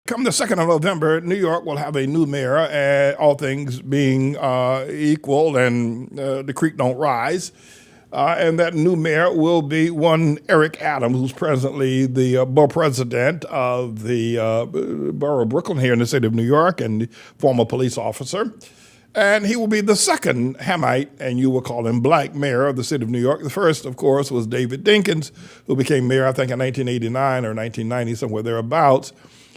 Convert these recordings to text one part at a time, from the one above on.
Come the 2nd of November, New York will have a new mayor, all things being equal and the creek don't rise. And that new mayor will be one Eric Adams, who's presently the borough president of the borough of Brooklyn here in the city of New York and former police officer. And he will be the second Hamite, and you will call him black, mayor of the city of New York. The first, of course, was David Dinkins, who became mayor, I think, in 1989 or 1990, somewhere thereabouts.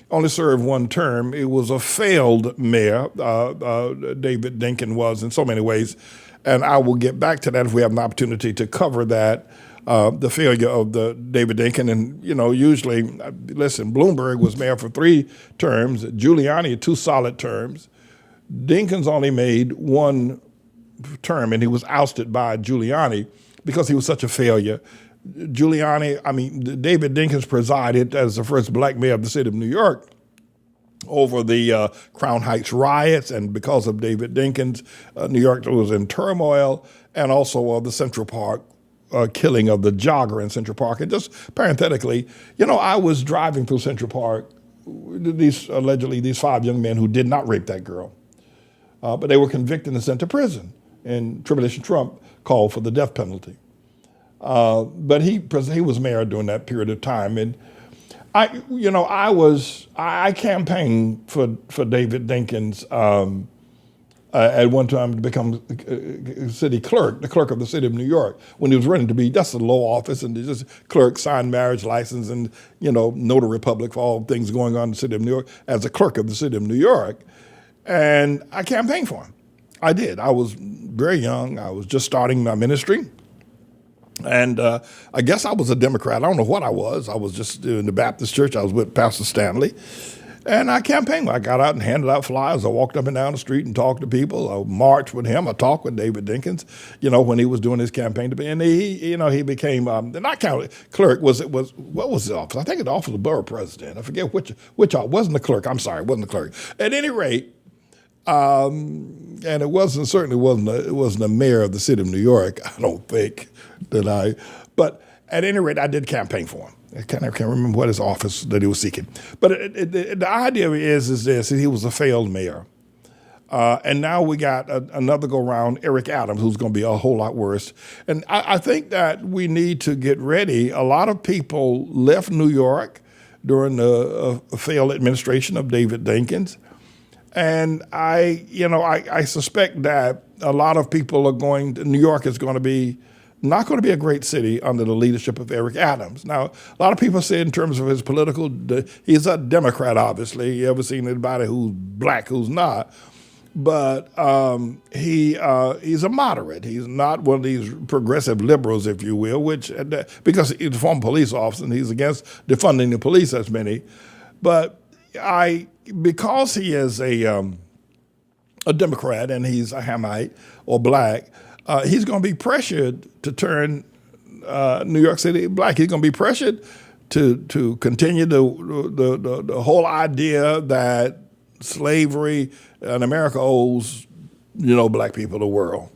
Only served one term. It was a failed mayor, David Dinkins was in so many ways. And I will get back to that if we have an opportunity to cover that, the failure of the David Dinkins. And, usually, listen, Bloomberg was mayor for 3 terms, Giuliani 2 solid terms. Dinkins only made 1 term, and he was ousted by Giuliani because he was such a failure. David Dinkins presided as the first black mayor of the city of New York over the Crown Heights riots, and because of David Dinkins, New York was in turmoil, and also the Central Park killing of the jogger in Central Park. And just parenthetically, I was driving through Central Park, these 5 young men who did not rape that girl, but they were convicted and sent to prison, and Tribulation Trump called for the death penalty. But he was mayor during that period of time, and I campaigned for David Dinkins at one time to become city clerk, the clerk of the city of New York, when he was running to be just a low office and just clerk, signed marriage license, and notary public for all things going on in the city of New York as a clerk of the city of New York, and I campaigned for him. I did. I was very young. I was just starting my ministry. And I guess I was a Democrat. I don't know what I was. I was just in the Baptist church. I was with Pastor Stanley. And I campaigned. I got out and handed out flyers. I walked up and down the street and talked to people. I marched with him. I talked with David Dinkins, when he was doing his campaign. And he became, not county clerk, what was his office? I think the office of borough president. I forget which wasn't the clerk. I'm sorry, it wasn't the clerk. At any rate, and it certainly wasn't a mayor of the city of New York, I don't think. But at any rate, I did campaign for him. I can't remember what his office that he was seeking. But the idea is this: he was a failed mayor, and now we got another go round, Eric Adams, who's going to be a whole lot worse. And I think that we need to get ready. A lot of people left New York during the failed administration of David Dinkins, and I suspect that a lot of people New York is going to be not going to be a great city under the leadership of Eric Adams. Now, a lot of people say in terms of his political, he's a Democrat, obviously. You ever seen anybody who's black who's not? But he's a moderate. He's not one of these progressive liberals, if you will, because he's a former police officer and he's against defunding the police as many. But because he is a Democrat and he's a Hamite or black, he's going to be pressured to turn New York City black. He's going to be pressured to continue the whole idea that slavery in America owes, black people the world.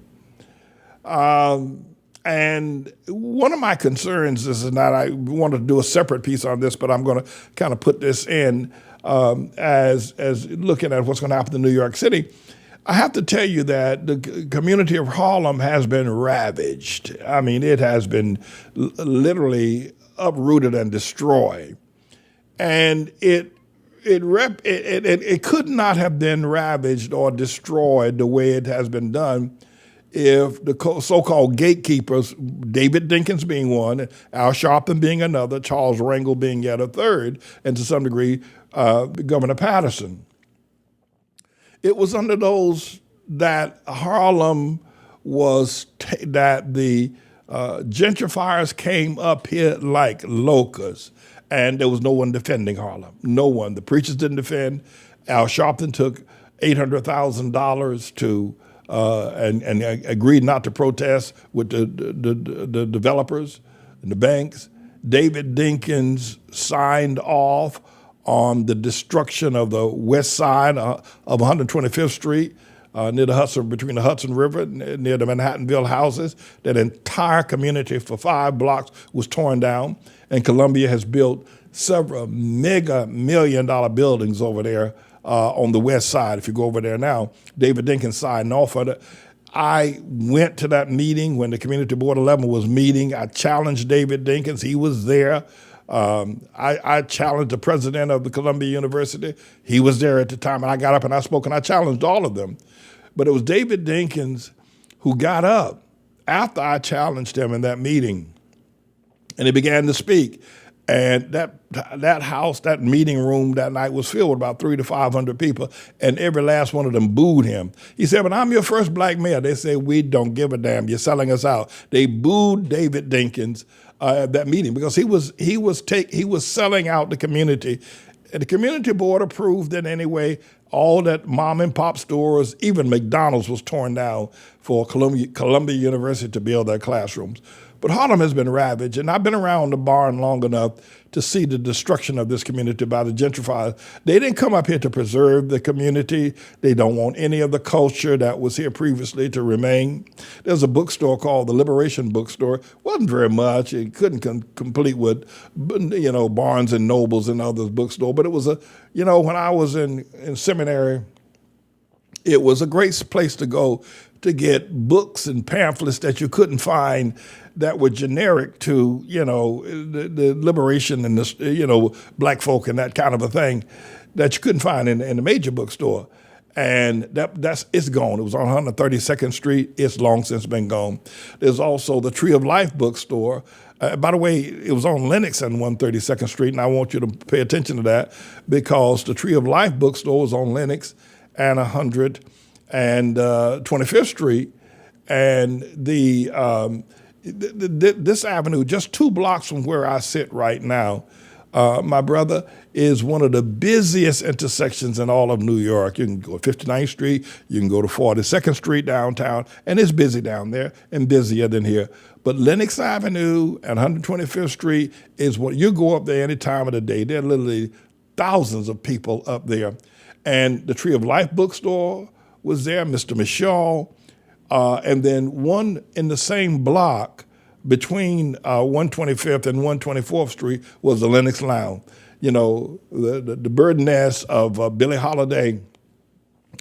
And one of my concerns is that I wanted to do a separate piece on this, but I'm going to kind of put this in as looking at what's going to happen in New York City. I have to tell you that the community of Harlem has been ravaged. I mean, it has been literally uprooted and destroyed. And it could not have been ravaged or destroyed the way it has been done if the so-called gatekeepers, David Dinkins being one, Al Sharpton being another, Charles Rangel being yet a third, and to some degree, Governor Patterson. It was under those that Harlem that the gentrifiers came up here like locusts, and there was no one defending Harlem. No one. The preachers didn't defend. Al Sharpton took $800,000 to and agreed not to protest with the developers and the banks. David Dinkins signed off on the destruction of the west side of 125th Street, near the between the Hudson River, near the Manhattanville houses. That entire community for 5 blocks was torn down, and Columbia has built several mega $1 million buildings over there on the west side. If you go over there now, David Dinkins signed off on it. I went to that meeting when the Community Board 11 was meeting. I challenged David Dinkins. He was there. I challenged the president of the Columbia University. He was there at the time, and I got up and I spoke, and I challenged all of them. But it was David Dinkins who got up after I challenged him in that meeting, and he began to speak. And that house, that meeting room that night was filled with about 300 to 500 people, and every last one of them booed him. He said, "But I'm your first black mayor." They said, "We don't give a damn. You're selling us out." They booed David Dinkins at that meeting because he was selling out the community. And the community board approved it anyway. All that mom and pop stores, even McDonald's was torn down for Columbia University to build their classrooms. But Harlem has been ravaged, and I've been around the barn long enough to see the destruction of this community by the gentrifiers. They didn't come up here to preserve the community. They don't want any of the culture that was here previously to remain. There's a bookstore called the Liberation Bookstore. Wasn't very much. It couldn't complete with, Barnes and Nobles and others bookstore. But it was when I was in seminary, it was a great place to go to get books and pamphlets that you couldn't find that were generic to, the liberation and black folk and that kind of a thing that you couldn't find in the major bookstore. And it's gone. It was on 132nd Street. It's long since been gone. There's also the Tree of Life bookstore. By the way, it was on Lenox and 132nd Street, and I want you to pay attention to that because the Tree of Life bookstore was on Lenox and 125th Street, and this avenue, just 2 blocks from where I sit right now, my brother, is one of the busiest intersections in all of New York. You can go to 59th Street, you can go to 42nd Street downtown, and it's busy down there and busier than here. But Lenox Avenue and 125th Street is what you go up there any time of the day. There are literally thousands of people up there. And the Tree of Life bookstore was there, Mr. Michaud, and then one in the same block between 125th and 124th Street was the Lenox Lounge. The bird nest of Billie Holiday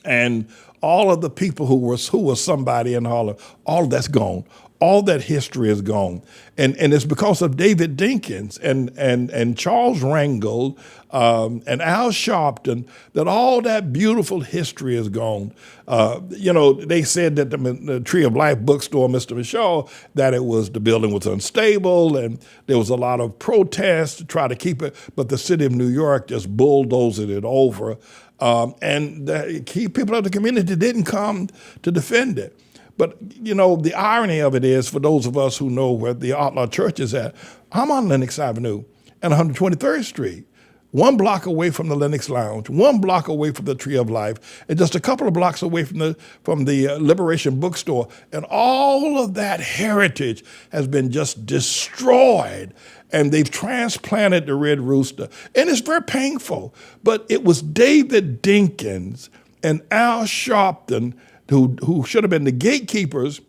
and all of the people who were somebody in Harlem. All that's gone. All that history is gone. And it's because of David Dinkins and Charles Rangel and Al Sharpton that all that beautiful history is gone. They said that the Tree of Life bookstore, Mr. Michaud, that the building was unstable and there was a lot of protests to try to keep it, but the city of New York just bulldozed it over. And the key people of the community didn't come to defend it. But, the irony of it is, for those of us who know where the ATLAH Church is at, I'm on Lenox Avenue and 123rd Street, 1 block away from the Lenox Lounge, 1 block away from the Tree of Life, and just a couple of blocks away from the Liberation Bookstore. And all of that heritage has been just destroyed. And they've transplanted the Red Rooster. And it's very painful. But it was David Dinkins and Al Sharpton who should have been the gatekeepers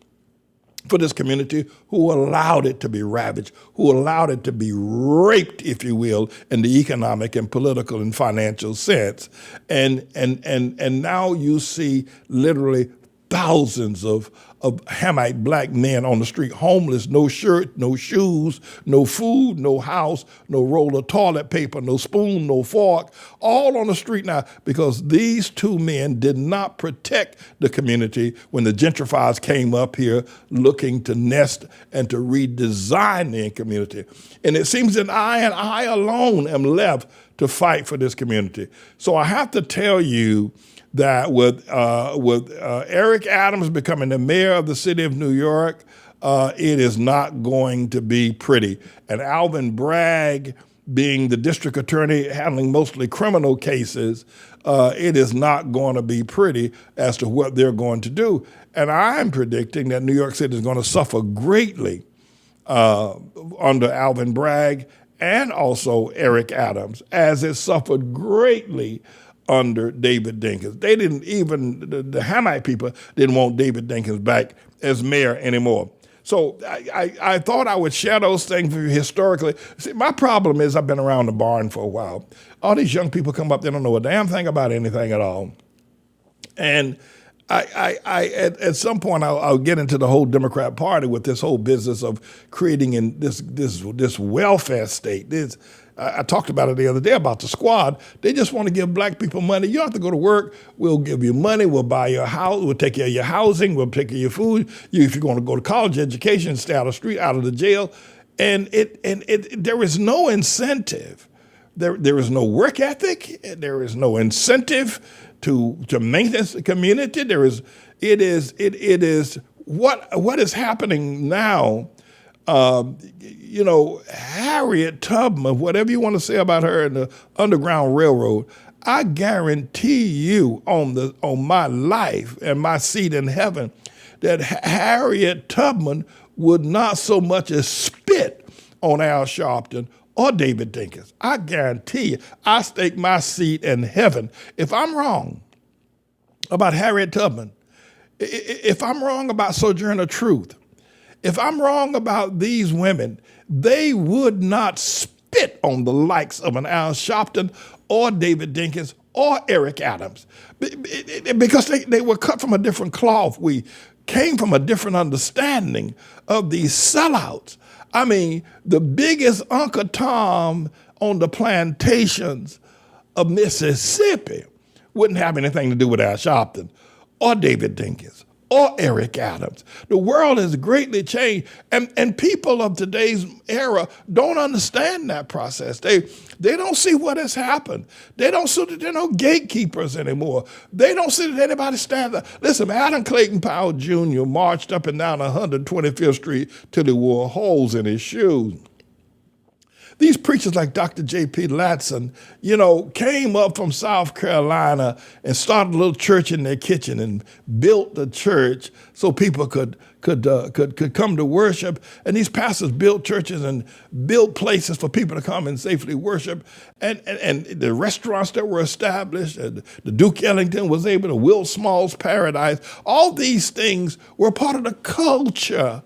for this community, who allowed it to be ravaged, who allowed it to be raped, if you will, in the economic and political and financial sense. And now you see literally thousands of Hamite black men on the street, homeless, no shirt, no shoes, no food, no house, no roll of toilet paper, no spoon, no fork, all on the street now because these 2 men did not protect the community when the gentrifiers came up here looking to nest and to redesign the community. And it seems that I alone am left to fight for this community. So I have to tell you that with Eric Adams becoming the mayor of the city of New York, it is not going to be pretty. And Alvin Bragg being the district attorney handling mostly criminal cases, it is not going to be pretty as to what they're going to do. And I'm predicting that New York City is going to suffer greatly under Alvin Bragg and also Eric Adams, as it suffered greatly under David Dinkins. They didn't even, the Hamite people didn't want David Dinkins back as mayor anymore. So I thought I would share those things with you historically. See, my problem is I've been around the barn for a while. All these young people come up, they don't know a damn thing about anything at all. And at some point, I'll get into the whole Democrat Party with this whole business of creating this welfare state. I talked about it the other day about the squad. They just want to give black people money. You don't have to go to work. We'll give you money. We'll buy your house. We'll take care of your housing. We'll take care of your food. If you're going to go to college, education, stay out of the street, out of the jail. And there is no incentive. There is no work ethic. There is no incentive to maintenance the community. It is what is happening now. Harriet Tubman, whatever you want to say about her in the Underground Railroad, I guarantee you on my life and my seat in heaven that Harriet Tubman would not so much as spit on Al Sharpton or David Dinkins. I guarantee you, I stake my seat in heaven. If I'm wrong about Harriet Tubman, if I'm wrong about Sojourner Truth, if I'm wrong about these women, they would not spit on the likes of an Al Sharpton or David Dinkins or Eric Adams because they were cut from a different cloth. We came from a different understanding of these sellouts. I mean, the biggest Uncle Tom on the plantations of Mississippi wouldn't have anything to do with Al Sharpton or David Dinkins or Eric Adams. The world has greatly changed, and people of today's era don't understand that process. They don't see what has happened. They don't see that there are no gatekeepers anymore. They don't see that anybody stands up. Listen, Adam Clayton Powell Jr. marched up and down 125th Street till he wore holes in his shoes. These preachers like Dr. J.P. Latson, came up from South Carolina and started a little church in their kitchen and built the church so people could come to worship. And these pastors built churches and built places for people to come and safely worship. And the restaurants that were established, and the Duke Ellington was able to, Will Small's Paradise, all these things were part of the culture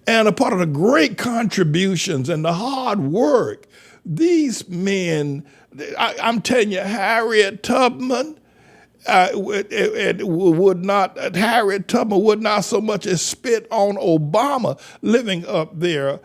and a part of the great contributions and the hard work. These men, I'm telling you, Harriet Tubman Harriet Tubman would not so much as spit on Obama living up there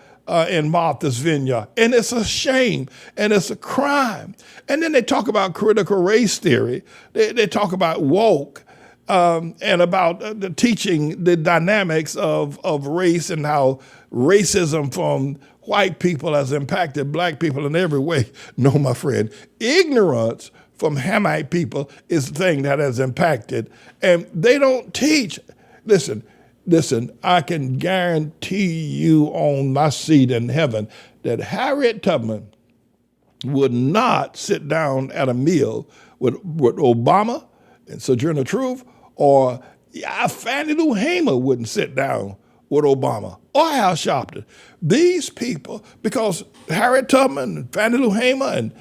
in Martha's Vineyard. And it's a shame and it's a crime. And then they talk about critical race theory. They talk about woke. And about the teaching the dynamics of race and how racism from white people has impacted black people in every way. No, my friend, ignorance from Hamite people is the thing that has impacted. And they don't teach. Listen, I can guarantee you on my seat in heaven that Harriet Tubman would not sit down at a meal with Obama and Sojourner Truth, or Fannie Lou Hamer wouldn't sit down with Obama or Al Sharpton. These people, because Harriet Tubman and Fannie Lou Hamer and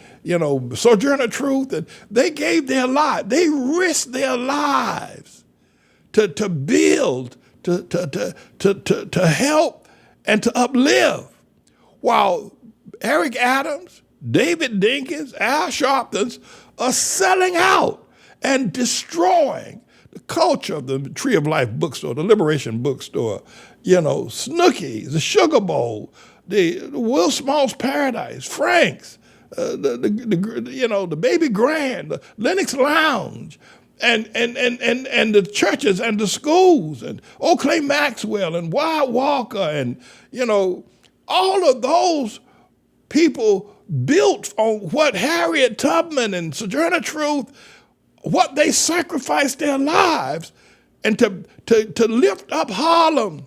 Sojourner Truth, and they gave their life, they risked their lives to build, to help, and to uplive, while Eric Adams, David Dinkins, Al Sharptons are selling out and destroying the culture of the Tree of Life bookstore, the Liberation bookstore, Snooki's, the Sugar Bowl, the Will Small's Paradise, Frank's, the Baby Grand, the Lenox Lounge, and the churches and the schools, and Oakley Maxwell and Wyatt Walker, and all of those people built on what Harriet Tubman and Sojourner Truth, what they sacrificed their lives, and to lift up Harlem,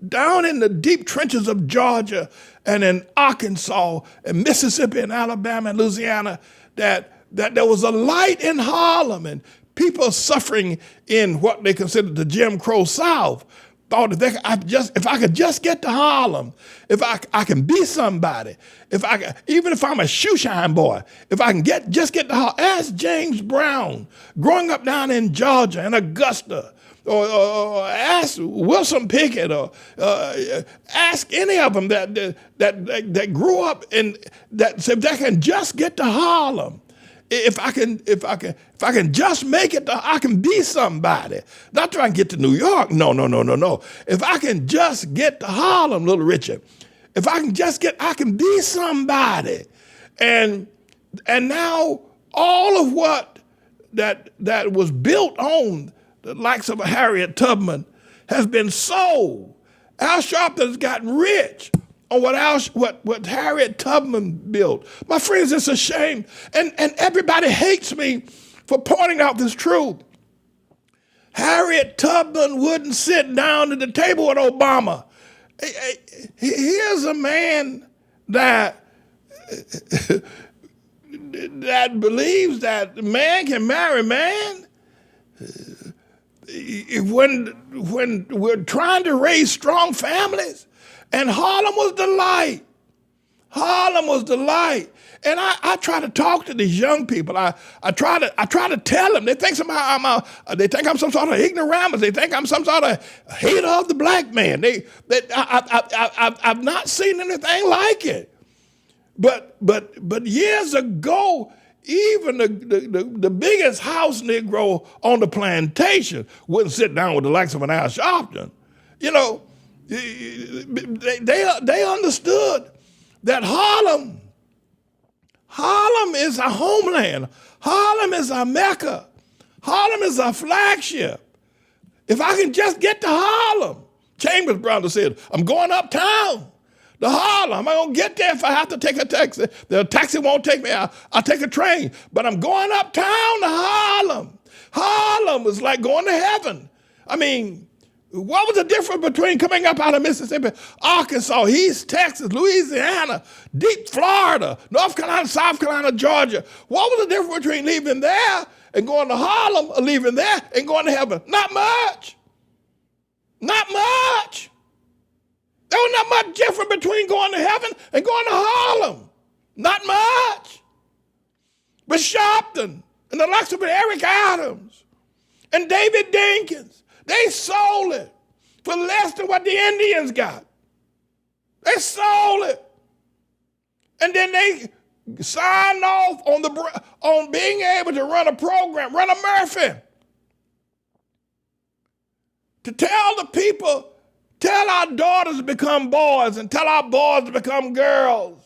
down in the deep trenches of Georgia and in Arkansas and Mississippi and Alabama and Louisiana, that there was a light in Harlem, and people suffering in what they considered the Jim Crow South thought if I could just get to Harlem, if I can be somebody, even if I'm a shoeshine boy, if I can just get to Harlem. Ask James Brown, growing up down in Georgia and Augusta, or ask Wilson Pickett, or ask any of them that grew up in that said they can just get to Harlem. If I can just make it, I can be somebody. Not trying to get to New York. No. If I can just get to Harlem, Little Richard. If I can just I can be somebody. And now all of what that was built on the likes of a Harriet Tubman has been sold. Al Sharpton has gotten rich on what Harriet Tubman built. My friends, it's a shame. And everybody hates me for pointing out this truth. Harriet Tubman wouldn't sit down at the table with Obama. Here's a man that believes that man can marry man. When we're trying to raise strong families, and Harlem was the light. Harlem was the light. And I try to talk to these young people. I try to tell them. They think I'm some sort of ignoramus. They think I'm some sort of hater of the black man. I've not seen anything like it. But years ago, even the biggest house Negro on the plantation wouldn't sit down with the likes of an Al Sharpton. You know, they understood that Harlem is our homeland. Harlem is our Mecca. Harlem is our flagship. If I can just get to Harlem, Chambers Brother said, I'm going uptown to Harlem. I'm going to get there if I have to take a taxi. The taxi won't take me. I'll take a train. But I'm going uptown to Harlem. Harlem was like going to heaven. I mean, what was the difference between coming up out of Mississippi, Arkansas, East Texas, Louisiana, deep Florida, North Carolina, South Carolina, Georgia? What was the difference between leaving there and going to Harlem, or leaving there and going to heaven? Not much. Not much. There was not much difference between going to heaven and going to Harlem. Not much. But Sharpton and the likes of Eric Adams and David Dinkins, they sold it for less than what the Indians got. They sold it. And then they signed off on being able to run a program, run a Murphy, to tell the people, tell our daughters to become boys and tell our boys to become girls.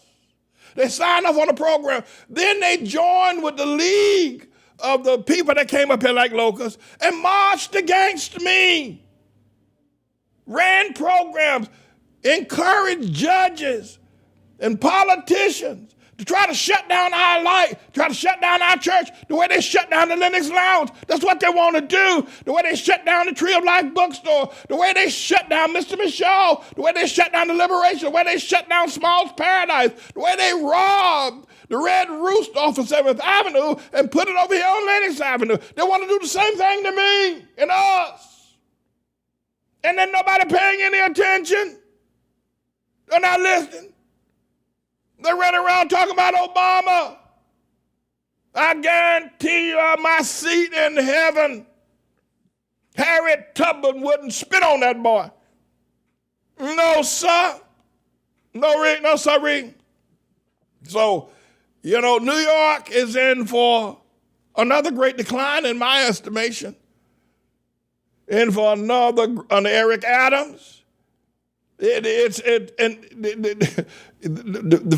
They signed off on the program. Then they joined with the League of the people that came up here like locusts and marched against me. Ran programs, encouraged judges and politicians to try to shut down our light, try to shut down our church the way they shut down the Lennox Lounge. That's what they want to do. The way they shut down the Tree of Life bookstore, the way they shut down Mr. Michaud, the way they shut down the Liberation, the way they shut down Small's Paradise, the way they robbed the Red Rooster off of 7th Avenue and put it over here on Lennox Avenue. They want to do the same thing to me and us. And then nobody paying any attention. They're not listening. They ran around talking about Obama. I guarantee you my seat in heaven. Harriet Tubman wouldn't spit on that boy. No, sir. No, sorry. So, you know, New York is in for another great decline in my estimation. In for another, under Eric Adams. The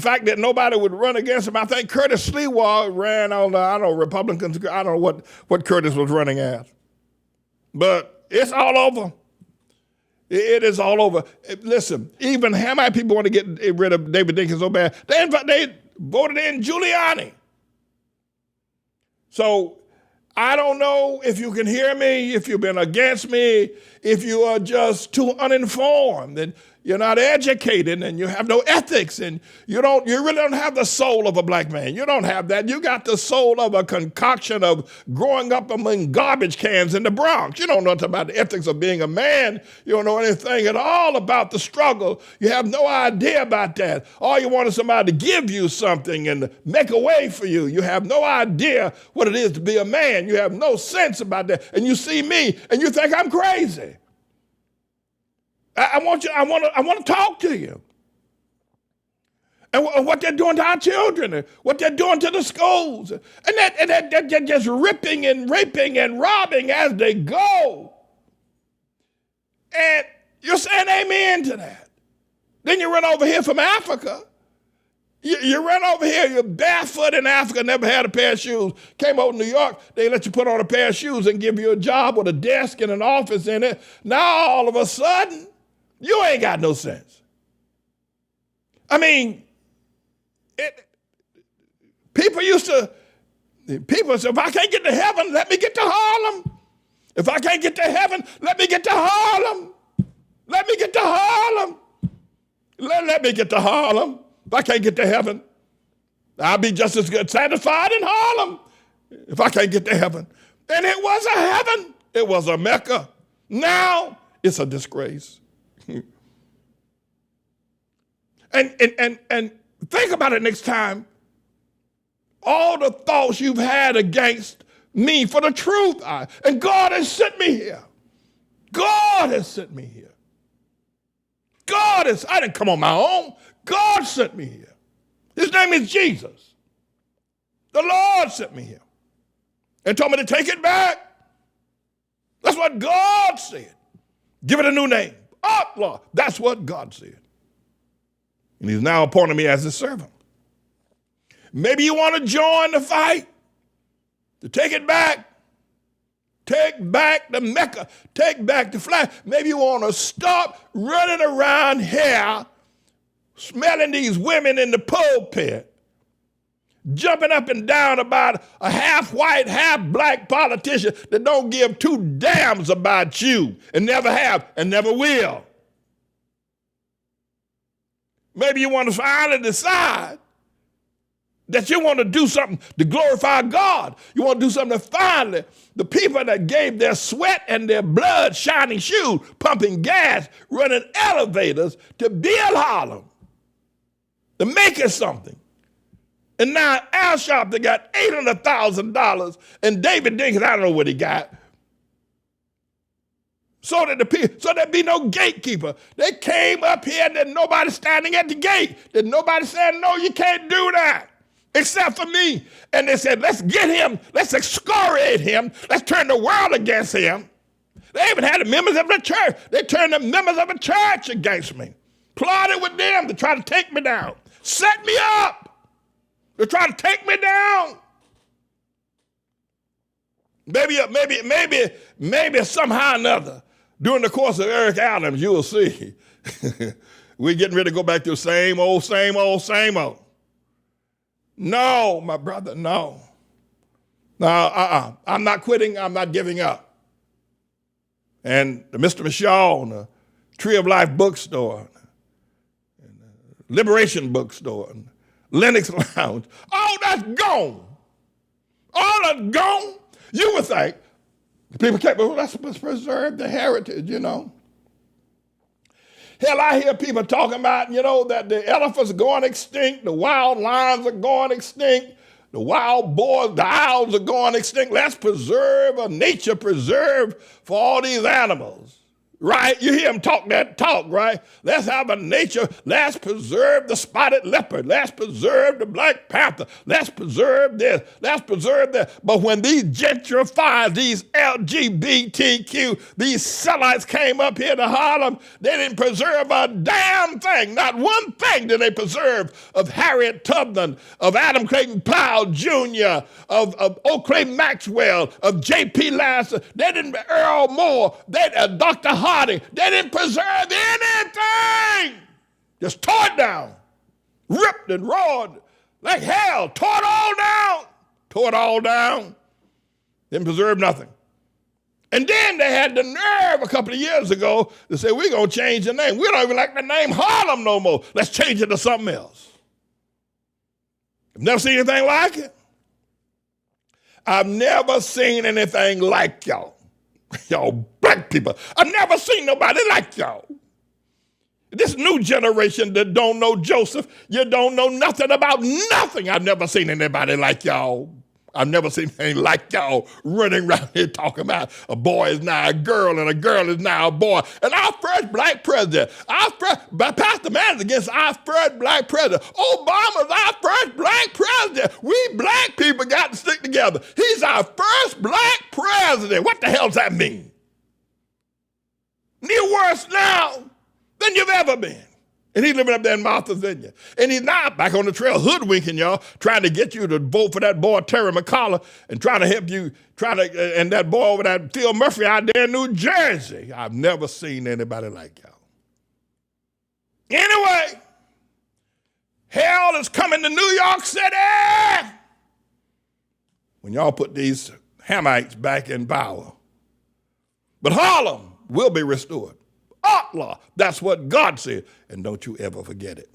fact that nobody would run against him, I think Curtis Sliwa ran on the, Republicans, I don't know what Curtis was running as. But it's all over. It is all over. Listen, even how many people want to get rid of David Dinkins so bad? They voted in Giuliani. So I don't know if you can hear me, if you've been against me, if you are just too uninformed. And, you're not educated, and you have no ethics, and you really don't have the soul of a black man. You don't have that. You got the soul of a concoction of growing up among garbage cans in the Bronx. You don't know nothing about the ethics of being a man. You don't know anything at all about the struggle. You have no idea about that. All you want is somebody to give you something and make a way for you. You have no idea what it is to be a man. You have no sense about that. And you see me and you think I'm crazy. I want to talk to you. And what they're doing to our children, and what they're doing to the schools. And they're just ripping and raping and robbing as they go. And you're saying amen to that. Then you run over here from Africa. You run over here, you're barefoot in Africa, never had a pair of shoes. Came over to New York, they let you put on a pair of shoes and give you a job with a desk and an office in it. Now all of a sudden, you ain't got no sense. I mean, people said, if I can't get to heaven, let me get to Harlem. If I can't get to heaven, let me get to Harlem. Let me get to Harlem. Let me get to Harlem. If I can't get to heaven, I'll be just as good satisfied in Harlem if I can't get to heaven. And it was a heaven. It was a Mecca. Now it's a disgrace. And think about it next time. All the thoughts you've had against me for the truth. And God has sent me here. God has sent me here. I didn't come on my own. God sent me here. His name is Jesus. The Lord sent me here and told me to take it back. That's what God said. Give it a new name. ATLAH. That's what God said. And he's now appointed me as his servant. Maybe you want to join the fight to take it back. Take back the Mecca. Take back the flag. Maybe you want to stop running around here smelling these women in the pulpit, jumping up and down about a half-white, half-black politician that don't give two damns about you and never have and never will. Maybe you want to finally decide that you want to do something to glorify God. You want to do something to finally, the people that gave their sweat and their blood, shining shoes, pumping gas, running elevators to build Harlem, to make it something. And now Al Sharpton got $800,000 and David Dinkins, I don't know what he got. So that there'd be no gatekeeper. They came up here and there's nobody standing at the gate. There's nobody saying, no, you can't do that. Except for me. And they said, let's get him. Let's excoriate him. Let's turn the world against him. They even had the members of the church. They turned the members of the church against me. Plotted with them to try to take me down. Set me up to try to take me down. Maybe somehow or another, during the course of Eric Adams, you will see. We're getting ready to go back to the same old. No, my brother, no. No, I'm not quitting. I'm not giving up. And the Mr. Michaud, the Tree of Life bookstore, and the Liberation bookstore, and Lennox Lounge, all that's gone. All that's gone. You would think people can't, well, let's preserve the heritage, you know. Hell, I hear people talking about, that the elephants are going extinct, the wild lions are going extinct, the wild boars, the owls are going extinct. Let's preserve a nature preserve for all these animals. Right? You hear them talk that talk, right? Let's have a nature. Let's preserve the spotted leopard. Let's preserve the black panther. Let's preserve this. Let's preserve that. But when these gentrifiers, these LGBTQ, these sellouts came up here to Harlem, they didn't preserve a damn thing. Not one thing did they preserve of Harriet Tubman, of Adam Clayton Powell Jr., of Oakley Maxwell, of J.P. Lasser. They didn't, Earl Moore, Dr. Harding. They didn't preserve anything. Just tore it down. Ripped and roared like hell. Tore it all down. Didn't preserve nothing. And then they had the nerve a couple of years ago to say, we're going to change the name. We don't even like the name Harlem no more. Let's change it to something else. I've never seen anything like it. I've never seen anything like y'all. Y'all black people. I've never seen nobody like y'all. This new generation that don't know Joseph, you don't know nothing about nothing. I've never seen anybody like y'all. I've never seen anything like y'all running around here talking about a boy is now a girl and a girl is now a boy. And our first black president, Pastor Man's against our first black president. Obama's our first black president. We black people got to stick together. He's our first black president. What the hell does that mean? You're worse now than you've ever been. And he's living up there in Martha's Vineyard. And he's now back on the trail hoodwinking y'all, trying to get you to vote for that boy Terry McCullough and trying to help you, and that boy over that Phil Murphy out there in New Jersey. I've never seen anybody like y'all. Anyway, hell is coming to New York City when y'all put these Hamites back in power. But Harlem will be restored. ATLAH, that's what God said, and don't you ever forget it.